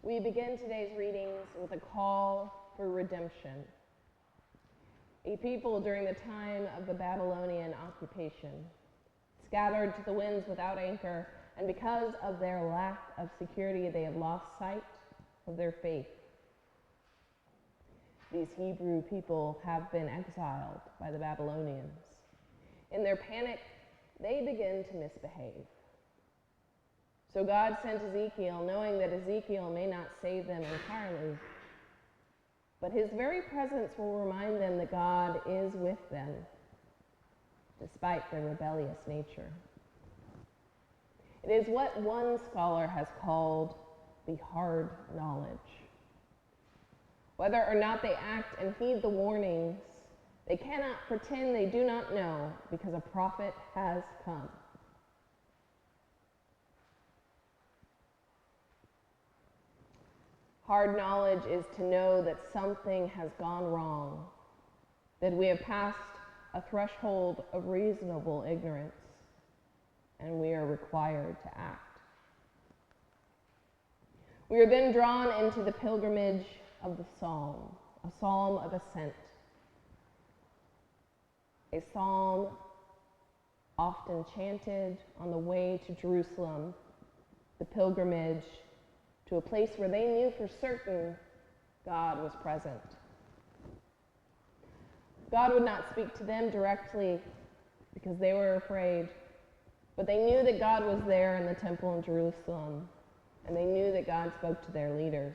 We begin today's readings with a call for redemption. A people during the time of the Babylonian occupation, scattered to the winds without anchor, and because of their lack of security, they have lost sight of their faith. These Hebrew people have been exiled by the Babylonians. In their panic, they begin to misbehave. So God sent Ezekiel, knowing that Ezekiel may not save them entirely, but his very presence will remind them that God is with them, despite their rebellious nature. It is what one scholar has called the hard knowledge. Whether or not they act and heed the warnings, they cannot pretend they do not know, because a prophet has come. Hard knowledge is to know that something has gone wrong, that we have passed a threshold of reasonable ignorance, and we are required to act. We are then drawn into the pilgrimage of the psalm, a psalm of ascent, a psalm often chanted on the way to Jerusalem, the pilgrimage to a place where they knew for certain God was present. God would not speak to them directly because they were afraid, but they knew that God was there in the temple in Jerusalem, and they knew that God spoke to their leaders.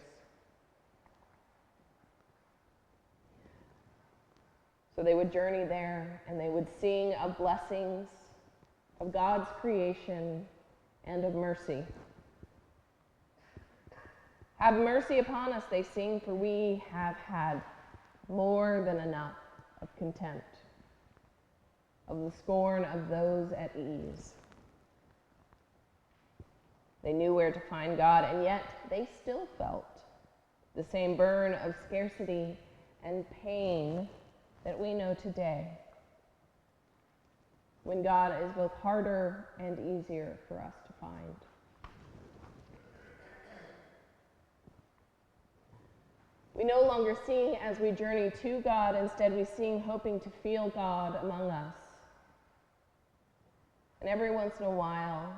So they would journey there, and they would sing of blessings, of God's creation, and of mercy. Have mercy upon us, they sing, for we have had more than enough of contempt, of the scorn of those at ease. They knew where to find God, and yet they still felt the same burn of scarcity and pain that we know today, when God is both harder and easier for us to find. We no longer sing as we journey to God. Instead, we sing hoping to feel God among us. And every once in a while,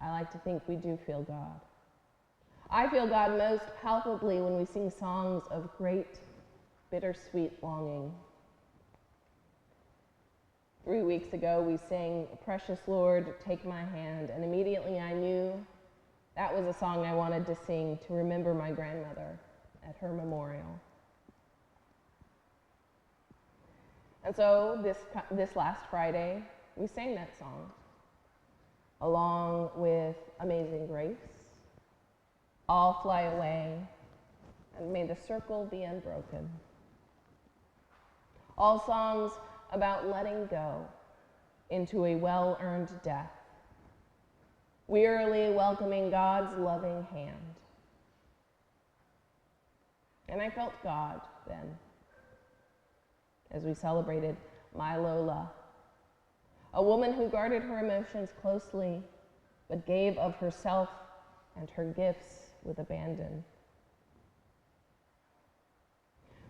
I like to think we do feel God. I feel God most palpably when we sing songs of great, bittersweet longing. 3 weeks ago, we sang, "Precious Lord, Take My Hand," and immediately I knew that was a song I wanted to sing to remember my grandmother at her memorial. And so this last Friday, we sang that song, along with Amazing Grace, All Fly Away, and May the Circle Be Unbroken. All songs about letting go into a well-earned death, wearily welcoming God's loving hand. And I felt God then, as we celebrated my Lola, a woman who guarded her emotions closely, but gave of herself and her gifts with abandon.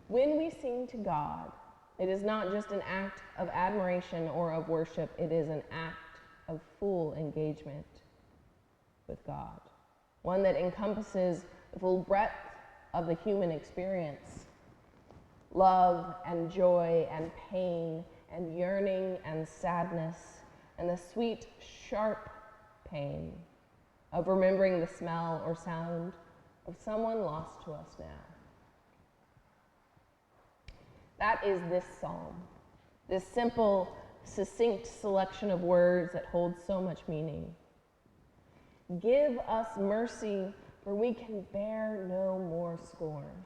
When we sing to God, it is not just an act of admiration or of worship, it is an act of full engagement with God, one that encompasses the full breadth of the human experience, love and joy and pain and yearning and sadness and the sweet, sharp pain of remembering the smell or sound of someone lost to us now. That is this psalm, this simple, succinct selection of words that holds so much meaning. Give us mercy, for we can bear no more scorn.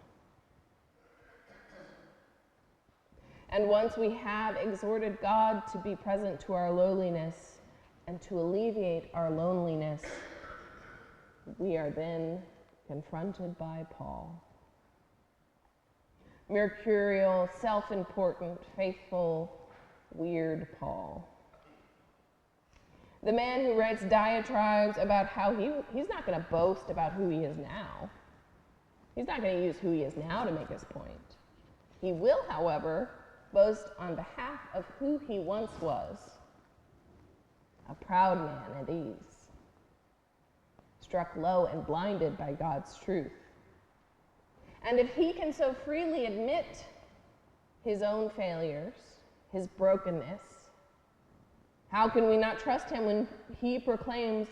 And once we have exhorted God to be present to our lowliness and to alleviate our loneliness, we are then confronted by Paul. Mercurial, self-important, faithful, weird Paul. The man who writes diatribes about how he's not going to boast about who he is now. He's not going to use who he is now to make his point. He will, however, boast on behalf of who he once was, a proud man at ease, struck low and blinded by God's truth. And if he can so freely admit his own failures, his brokenness, how can we not trust him when he proclaims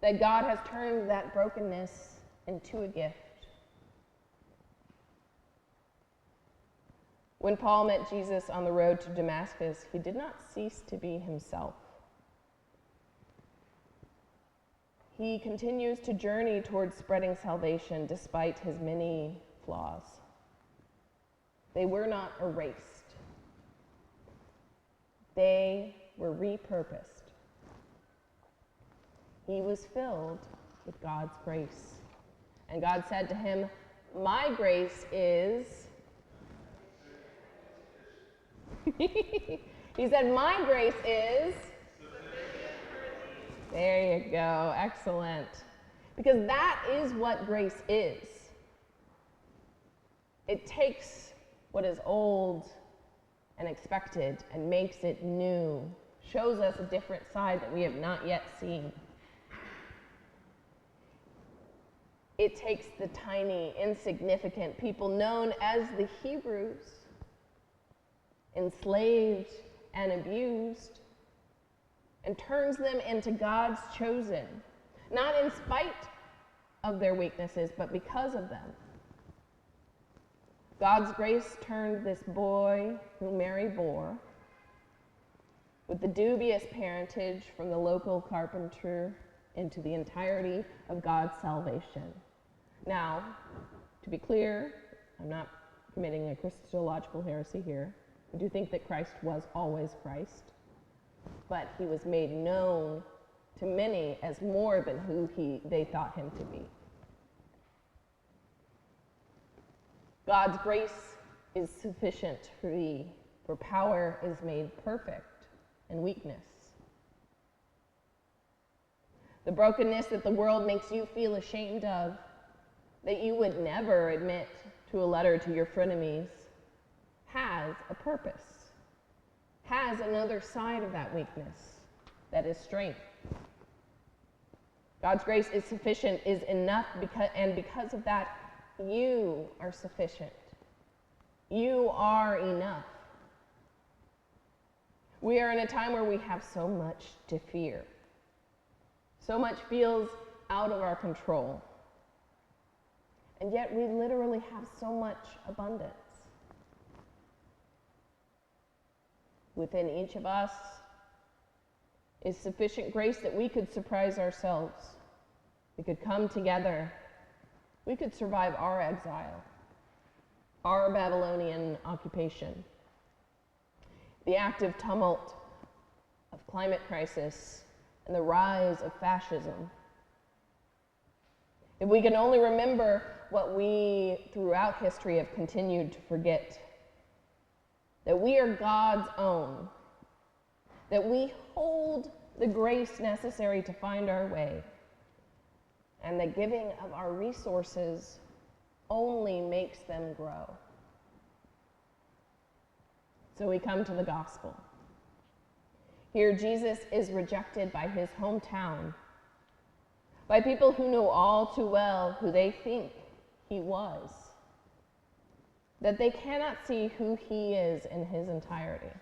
that God has turned that brokenness into a gift? When Paul met Jesus on the road to Damascus, he did not cease to be himself. He continues to journey towards spreading salvation despite his many flaws. They were not erased. They were repurposed. He was filled with God's grace. And God said to him, "My grace is..." He said, "My grace is..." There you go. Excellent. Because that is what grace is. It takes what is old and expected and makes it new, shows us a different side that we have not yet seen. It takes the tiny, insignificant people known as the Hebrews, enslaved and abused, and turns them into God's chosen, not in spite of their weaknesses, but because of them. God's grace turned this boy who Mary bore, with the dubious parentage from the local carpenter, into the entirety of God's salvation. Now, to be clear, I'm not committing a Christological heresy here. I do think that Christ was always Christ, but he was made known to many as more than who they thought him to be. God's grace is sufficient for thee, for power is made perfect in weakness. The brokenness that the world makes you feel ashamed of, that you would never admit to a letter to your frenemies, has a purpose, has another side of that weakness, that is strength. God's grace is sufficient, is enough, because of that, you are sufficient. You are enough. We are in a time where we have so much to fear. So much feels out of our control. And yet we literally have so much abundance. Within each of us is sufficient grace that we could surprise ourselves. We could come together. We could survive our exile, our Babylonian occupation, the active tumult of climate crisis, and the rise of fascism. If we can only remember what we, throughout history, have continued to forget, that we are God's own, that we hold the grace necessary to find our way, and the giving of our resources only makes them grow. So we come to the gospel. Here, Jesus is rejected by his hometown, by people who know all too well who they think he was, that they cannot see who he is in his entirety.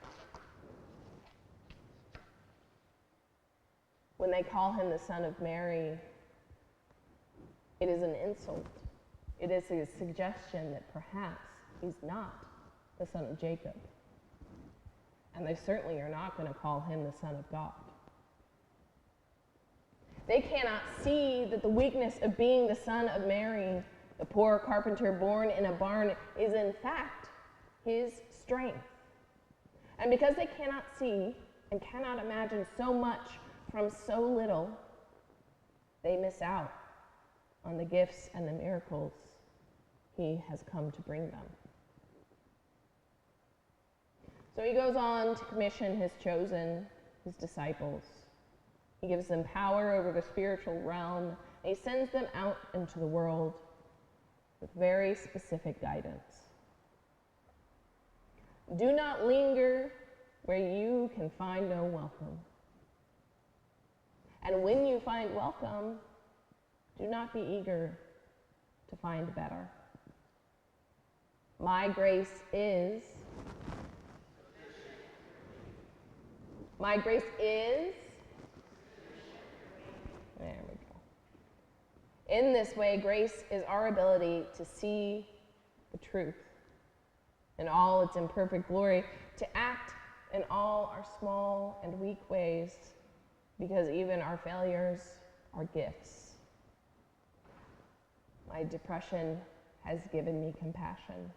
When they call him the Son of Mary, it is an insult. It is a suggestion that perhaps he's not the son of Jacob. And they certainly are not going to call him the Son of God. They cannot see that the weakness of being the son of Mary, the poor carpenter born in a barn, is in fact his strength. And because they cannot see and cannot imagine so much from so little, they miss out on the gifts and the miracles he has come to bring them. So he goes on to commission his chosen, his disciples. He gives them power over the spiritual realm, and he sends them out into the world. with very specific guidance. Do not linger where you can find no welcome. And when you find welcome, do not be eager to find better. My grace is. My grace is. There we go. In this way, grace is our ability to see the truth in all its imperfect glory, to act in all our small and weak ways, because even our failures are gifts. My depression has given me compassion.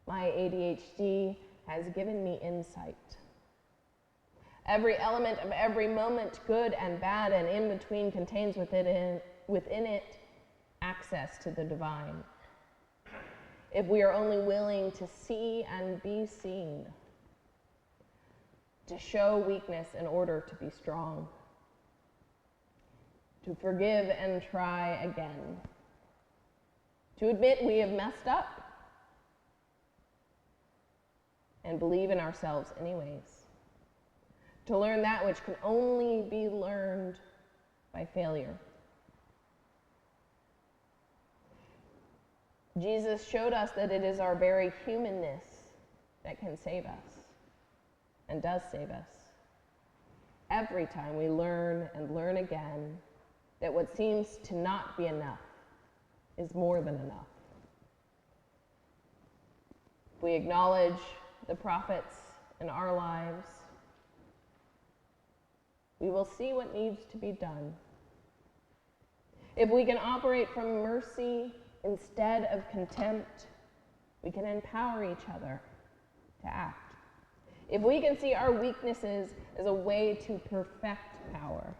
My ADHD has given me insight. Every element of every moment, good and bad and in between, contains within it access to the divine. If we are only willing to see and be seen, to show weakness in order to be strong, to forgive and try again, to admit we have messed up, and believe in ourselves anyways, to learn that which can only be learned by failure. Jesus showed us that it is our very humanness that can save us, and does save us. Every time we learn and learn again that what seems to not be enough is more than enough. If we acknowledge the prophets in our lives, we will see what needs to be done. If we can operate from mercy instead of contempt, we can empower each other to act. If we can see our weaknesses as a way to perfect power,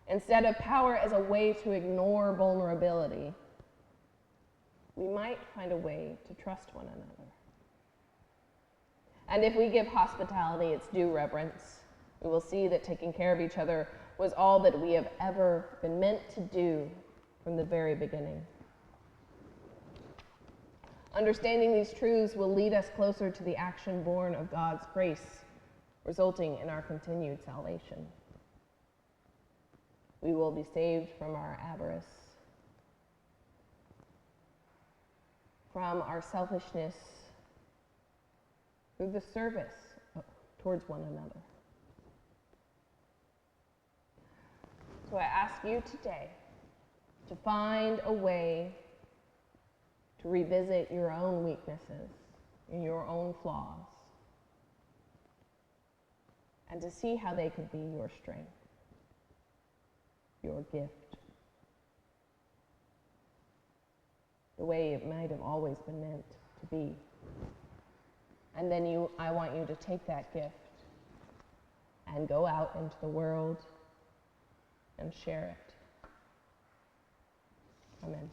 instead of power as a way to ignore vulnerability, we might find a way to trust one another. And if we give hospitality its due reverence, we will see that taking care of each other was all that we have ever been meant to do from the very beginning. Understanding these truths will lead us closer to the action born of God's grace, resulting in our continued salvation. We will be saved from our avarice, from our selfishness, through the service towards one another. So I ask you today to find a way to revisit your own weaknesses and your own flaws, and to see how they could be your strength, your gift, the way it might have always been meant to be. And then I want you to take that gift and go out into the world and share it. Amen.